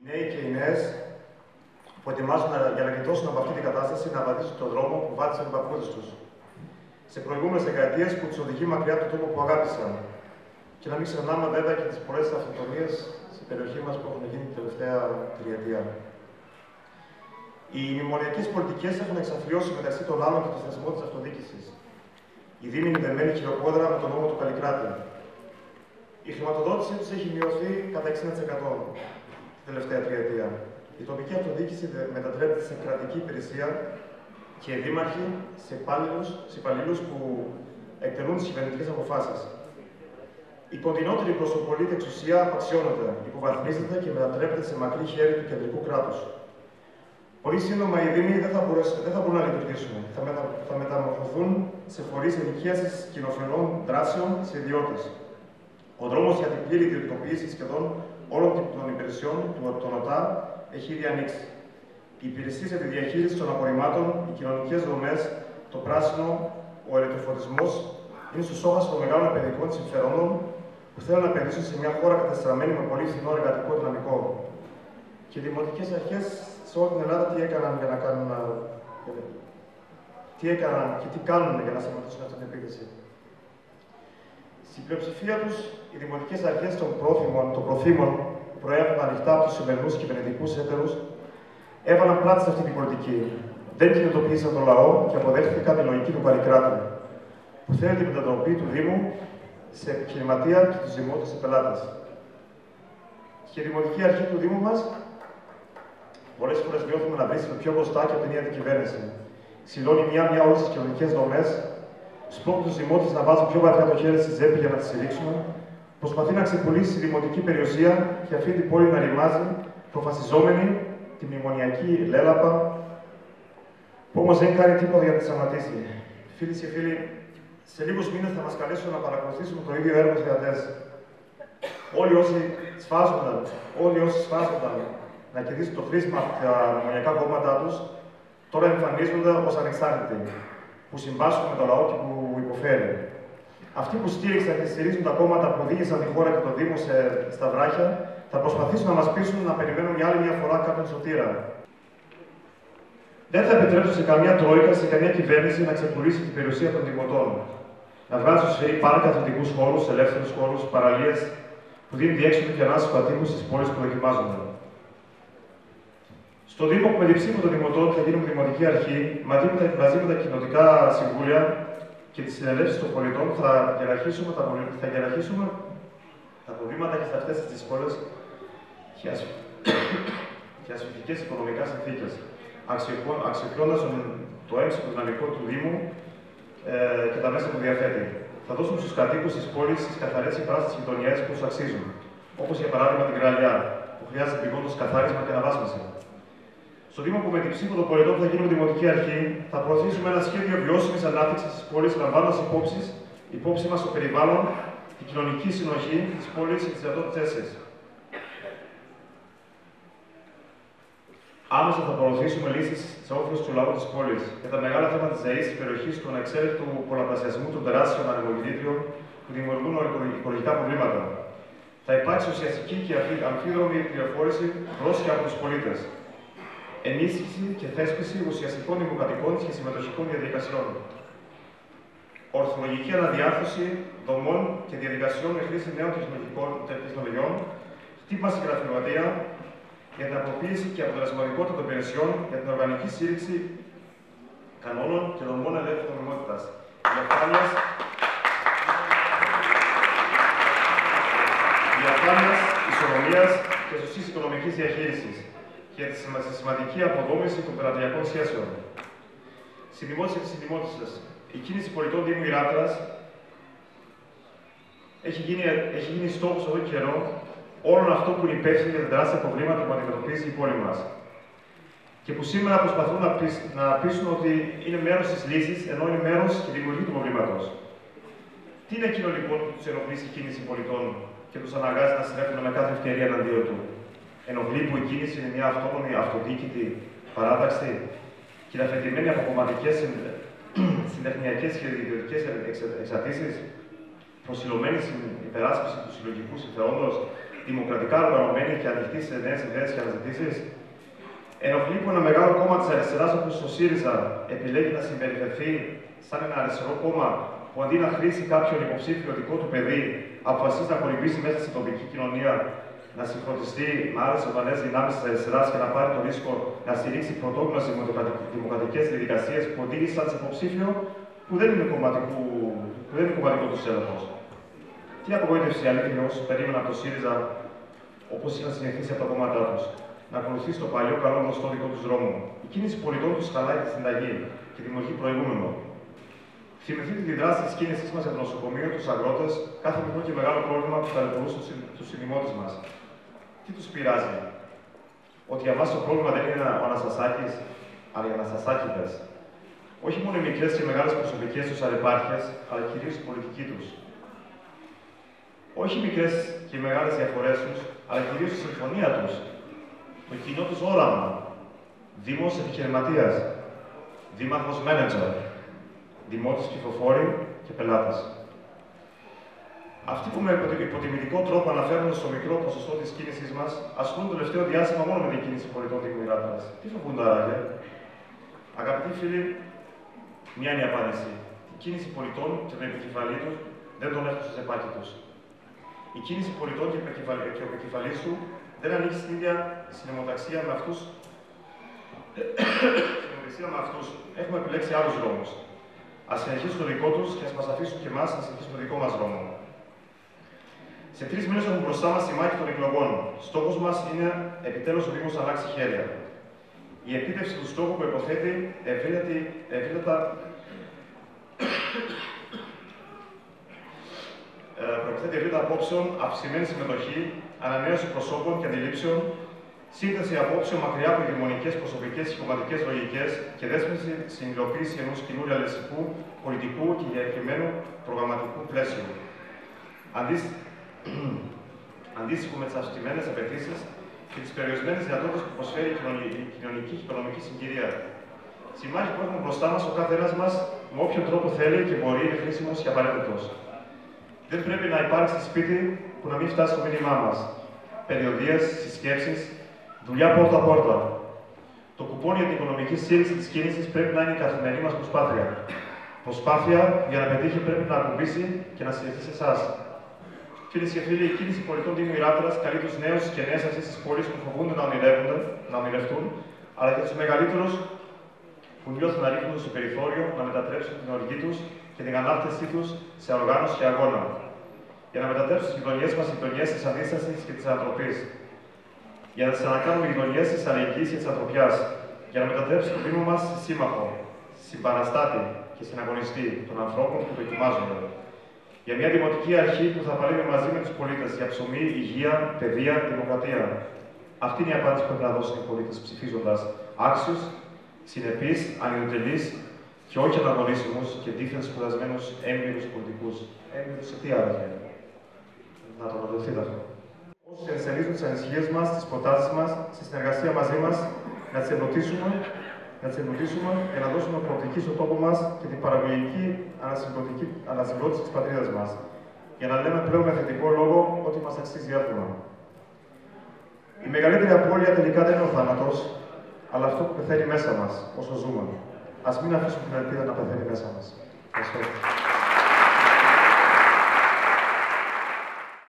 νέοι και οι νέες που ετοιμάζουν για να γλιτώσουν από αυτή την κατάσταση να βαδίσουν τον δρόμο που βάτισαν οι παππούδες τους. Σε προηγούμενες δεκαετίες που τους οδηγεί μακριά από τον τόπο που αγάπησαν. Και να μην ξεχνάμε βέβαια και τις πολλές αυτοκτονίες στην περιοχή μας που έχουν γίνει την τελευταία τριετία. Οι μνημονιακές πολιτικές έχουν εξαθλιώσει μεταξύ των άλλων και το θεσμό της αυτοδιοίκησης. Η Δήμη είναι δεμένη χειροπόδρα με τον νόμο του Καλλικράτη. Η χρηματοδότησή τους έχει μειωθεί κατά 60% την τελευταία τριετία. Η τοπική αυτοδιοίκηση μετατρέπεται σε κρατική υπηρεσία και οι δήμαρχοι σε υπαλλήλους που εκτελούν τις κυβερνητικές αποφάσεις. Η κοντινότερη προσωπολίτη εξουσία απαξιώνεται, υποβαθμίζεται και μετατρέπεται σε μακρύ χέρι του κεντρικού κράτους. Πολύ σύντομα οι Δήμοι δεν θα μπορούν να λειτουργήσουν. Θα μεταμορφωθούν σε φορείς ενοικίασης κοινοφελών δράσεων σε ιδιώτες. Ο δρόμος για την πλήρη ιδιωτικοποίηση σχεδόν όλων των υπηρεσιών του ΟΤΑ έχει ήδη ανοίξει. Οι υπηρεσίες για τη διαχείριση των απορριμμάτων, οι κοινωνικές δομές, το πράσινο, ο ηλεκτροφωτισμός είναι στο σώμα των μεγάλων επενδυτικών συμφερόντων που θέλουν να επενδύσουν σε μια χώρα κατεστραμμένη με πολύ φθηνό εργατικό δυναμικό. Και οι δημοτικές αρχές σε όλη την Ελλάδα τι έκαναν και τι κάνουν για να σταματήσουν αυτή την επίθεση. Στην πλειοψηφία τους, οι δημοτικές αρχές των προθήμων που προέρχονταν ανοιχτά από τους σημερινούς κυβερνητικούς έτερους έβαλαν πλάτη σε αυτή την πολιτική. Δεν κινητοποίησαν τον λαό και αποδέχτηκαν τη λογική του Καλλικράτη, που θέλει την μετατροπή του Δήμου σε επιχειρηματία και τους δημότες σε πελάτες. Και η δημοτική αρχή του Δήμου μας πολλές φορές νιώθουμε να βρίσκεται πιο μπροστά και από την ίδια την κυβέρνηση. Ξυλώνει μία-μία όλες τις κοινωνικές δομές, σπρώχνει τους δημότες να βάζουν πιο βαθιά το χέρι στη τσέπη για να τις στηρίξουν, προσπαθεί να ξεπουλήσει τη δημοτική περιουσία και αυτή την πόλη να ρημάζει, προφασιζόμενη τη μνημονιακή λέλαπα, που όμως δεν κάνει τίποτα για να τη σταματήσει. Φίλοι και φίλοι, σε λίγους μήνες θα μας καλέσουν να παρακολουθήσουμε το ίδιο έργο θεατές. Όλοι όσοι σφάζονταν να κερδίσουν το χρήσμα από τα μνημονιακά κόμματά τους, τώρα εμφανίζονται ως ανεξάρτητοι, που συμπάσχουν με το λαό και που υποφέρει. Αυτοί που στήριξαν και στηρίζουν τα κόμματα που οδήγησαν τη χώρα και το Δήμο στα βράχια, θα προσπαθήσουν να μας πείσουν να περιμένουν για άλλη μια φορά κάποιον σωτήρα. Δεν θα επιτρέψουν σε καμία τρόικα, σε καμία κυβέρνηση να ξεπουλήσει την περιουσία των δημοτών. Να βγάλει στο σφαιρί πάρκα, αθλητικούς χώρους, ελεύθερους χώρους, παραλίες που δίνει διέξοδο και ανάσεις στους κατοίκους στις πόλεις που δοκιμάζονται. Στο Δήμο που με την ψήφο των δημοτών θα γίνουμε δημοτική αρχή, μαζί με τα κοινοτικά συμβούλια και τις συνελεύσεις των πολιτών, θα γεραρχήσουμε τα προβλήματα και σε αυτές τις πόλεις και ασφυκτικές οικονομικά συνθήκες, αξιοποιώντας το έμψυχο δυναμικό του Δήμου και τα μέσα που διαθέτει. Θα δώσουμε στους κατοίκους της πόλης τις καθαρές και πράσινες γειτονιές που τους αξίζουν, όπως για παράδειγμα την Κραλιά, που χρειάζεται επιγόντως καθάρισμα και αναβάσμιση. Στο Δήμο που με την ψήφο των πολιτών θα γίνουμε δημοτική αρχή, θα προωθήσουμε ένα σχέδιο βιώσιμης ανάπτυξης της πόλης, λαμβάνοντας υπόψη μας το περιβάλλον, την κοινωνική συνοχή της πόλης και τις δυνατότητές της. Άμεσα θα προωθήσουμε λύσεις σε όφελος του λαού της πόλης για τα μεγάλα θέματα της ΔΕΗ της περιοχής, του ανεξέλεγκτου πολλαπλασιασμού των τεράστιων ανεμογεννήτριων που δημιουργούν οικολογικά προβλήματα. Θα υπάρξει ουσιαστική και αμφίδρομη πληροφόρηση προς και από τους πολίτες. Ενίσχυση και θέσπιση ουσιαστικών δημοκρατικών και συμμετοχικών διαδικασιών. Ορθολογική αναδιάρθρωση δομών και διαδικασιών με χρήση νέων τεχνολογιών, χτύπημα στη γραφειοκρατία για την απλοποίηση και αποτελεσματικότητα των υπηρεσιών για την οργανική στήριξη κανόνων και δομών ελέγχου νομιμότητας. Διαφάνειας, ισορροπίας και σωστής οικονομικής διαχείρισης και τη σημαντική αποδόμηση των πελατειακών σχέσεων. Συνδημότησες και συνδημότησες. Η κίνηση πολιτών Δήμου Ηράκλειας έχει γίνει στόχος εδώ καιρό όλων αυτό που είναι υπεύθυνοι για τα τεράστια προβλήματα που αντιμετωπίζει η πόλη μας. Και που σήμερα προσπαθούν να πείσουν ότι είναι μέρος της λύσης, ενώ είναι μέρος και δημιουργεί του προβλήματος. Τι είναι εκείνο λοιπόν που τους ενοχλεί η κίνηση πολιτών και τους αναγκάζει να στρέφουν με κάθε ευκαιρία εναντίον του? Ενοχλεί που η κίνηση είναι μια αυτόνομη, αυτοδιοίκητη παράταξη, κυριαρχημένη από κομματικές, συντεχνιακές και ιδιωτικές εξαρτήσεις, προσιλωμένη στην υπεράσπιση του συλλογικού συμφερόντος, δημοκρατικά οργανωμένη και ανοιχτή σε νέες ιδέες και αναζητήσεις. Ενοχλεί που ένα μεγάλο κόμμα της αριστεράς, όπως το ΣΥΡΙΖΑ, επιλέγει να συμπεριφερθεί σαν ένα αριστερό κόμμα που αντί να χρήσει κάποιον υποψήφιο δικό του παιδί, αποφασίζει να κολυμπήσει μέσα στην τοπική κοινωνία, να συγχρονιστεί με άλλες οργανές δυνάμεις της αριστεράς και να πάρει το ρίσκο να στηρίξει πρωτόγνωσες δημοκρατικές διαδικασίες που οδήγησαν σε υποψήφιο που δεν είναι κομματικό του έλεγχος. Τι απογοήτευση αλήθεια όσους περίμεναν από το ΣΥΡΙΖΑ, όπως είχαν συνηθίσει από τα κόμματά τους, να ακολουθήσει το παλιό καλό γνωστό δικό του δρόμο. Η κίνηση πολιτών του χαλάει τη συνταγή και δημιουργεί προηγούμενο. Θυμηθείτε τη δράση τη κίνησή μα για το νοσοκομείο, του αγρότε, κάθε μικρό και μεγάλο πρόβλημα που ταλαιπωρούσε του συνημότε μα. Τι του πειράζει, ότι για μα το πρόβλημα δεν είναι ο Αναστασάκης, αλλά οι Αναστασάκηδες. Όχι μόνο οι μικρές και μεγάλες προσωπικές τους ανεπάρκειες, αλλά κυρίως η πολιτική τους. Όχι οι μικρές και οι μεγάλες διαφορές τους, αλλά κυρίως η συμφωνία τους. Το κοινό τους όραμα. Δήμος επιχειρηματίας. Δήμαρχος μάνατζερ. Δημότες ψηφοφόροι και πελάτες. Αυτοί που με υποτιμητικό τρόπο αναφέρουν στο μικρό ποσοστό της κίνησής μας, ασχολούν το τελευταίο διάστημα μόνο με την κίνηση πολιτών Δήμου Ηράκλειας. Τι φοβούνται άραγε? Αγαπητοί φίλοι, μια είναι η απάντηση. Η κίνηση πολιτών και τον επικεφαλή του δεν τον έχουν στο ζεπάκι τους. Η κίνηση πολιτών και ο επικεφαλής του δεν ανήκει στην ίδια συναιμοταξία με αυτούς. Έχουμε επιλέξει άλλους δρόμους. Ας συνεχίσουν το δικό τους και ας μας αφήσουν και εμάς να συνεχίσουμε το δικό μας δρόμο. Σε 3 μήνες έχουμε μπροστά μας τη μάχη των εκλογών. Στόχος μας είναι επιτέλους ο Δήμος να αλλάξει χέρια. Η επίτευξη του στόχου που υποθέτει ευρύτατα απόψεων, αυξημένη συμμετοχή, ανανέωση προσώπων και αντιλήψεων, σύνθεση απόψεων μακριά από ηγεμονικές προσωπικές και κομματικές λογικές και δέσμευση στην υλοποίηση ενός κοινού ρεαλιστικού, πολιτικού και διακεκριμένου προγραμματικού πλαίσιου. Αντίστοιχο με τις αυξημένες απαιτήσεις και τις περιορισμένες δυνατότητες που προσφέρει η κοινωνική και οικονομική συγκυρία. Στη μάχη που έχουμε μπροστά μας, ο κάθε ένας μας, με όποιον τρόπο θέλει και μπορεί, είναι χρήσιμος και απαραίτητος. Δεν πρέπει να υπάρξει σπίτι που να μην φτάσει το μήνυμά μας. Περιοδίες, συσκέψεις, δουλειά πόρτα-πόρτα. Το κουπόνι για την οικονομική στήριξη της κίνησης πρέπει να είναι η καθημερινή μας προσπάθεια. Προσπάθεια για να πετύχει πρέπει να ακουμπήσει και να στηριχθεί σε εσάς. Φίλοι και φίλοι, η κίνηση πολιτών Δήμου Ηράκλειας καλεί τους νέους και νέες αυτής της πόλης που φοβούνται να ονειρευτούν, αλλά και τους μεγαλύτερους που νιώθουν να ρίχνουν στο περιθώριο να μετατρέψουν την οργή τους και την ανάπτυξή τους σε οργάνωση και αγώνα. Για να μετατρέψουν τις γειτονιές μας γειτονιές της αντίστασης και της ανατροπής. Για να τις ανακάνουμε γειτονιές της αλληλεγγύης και της ανθρωπιάς. Για να μετατρέψουν το Δήμο μας σε σύμμαχο, συμπαραστάτη και συναγωνιστή των ανθρώπων που δοκιμάζονται. Για μια δημοτική αρχή που θα παλεύει μαζί με τους πολίτες για ψωμί, υγεία, παιδεία, δημοκρατία. Αυτή είναι η απάντηση που πρέπει να δώσουν οι πολίτες ψηφίζοντας άξιους, συνεπείς, ανιδιοτελείς και όχι αναγνωρίσιμους και δίθεν σπουδασμένους έμπειρους πολιτικούς. Έμπειρους σε τι άραγε? Να το ρωτηθείτε αυτό. Όσους ενστερνίζουν τις ανησυχίες μας, τις προτάσεις μας, στη συνεργασία μαζί μας, να τις εμπλουτίσουμε και να δώσουμε προοπτική στον τόπο μας και την παραγωγική ανασυγκρότηση της πατρίδας μας. Για να λέμε πλέον με θετικό λόγο ότι μας αξίζει άθλημα. Η μεγαλύτερη απώλεια τελικά δεν είναι ο θάνατος, αλλά αυτό που πεθαίνει μέσα μας όσο ζούμε. Ας μην αφήσουμε την ελπίδα να πεθαίνει μέσα μας. Ευχαριστώ.